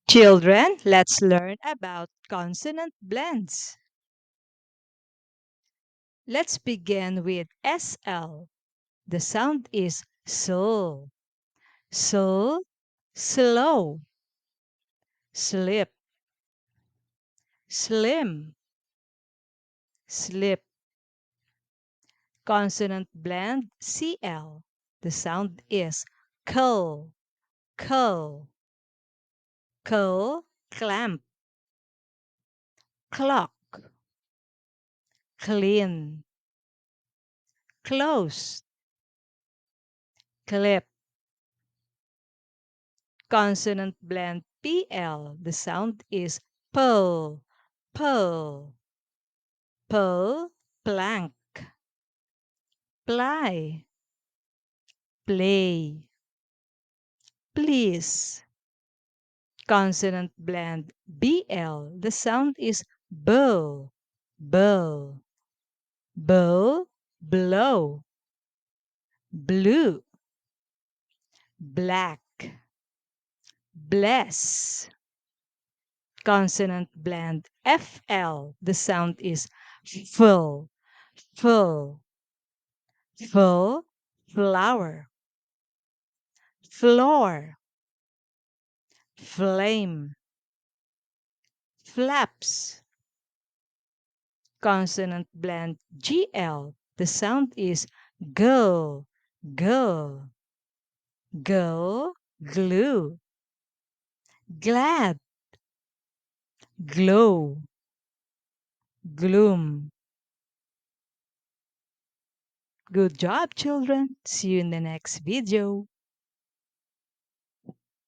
Children, let's learn about consonant blends. Let's begin with SL. The sound is SL. SL, slow, slip, slim, slip. Consonant blend CL. The sound is cull, cull, cull, clamp, clock, clean, close, clip. Consonant blend PL. The sound is pull, pull, pull, plank, ply, play, please. Consonant blend BL. The sound is bull, bull, bull, blow, blue, black, bless. Consonant blend FL. The sound is full, full, full, flower, floor, flame, flaps. Consonant blend GL. The sound is girl, girl, girl, glue, glad, glow, gloom. Good job, children. See you in the next video.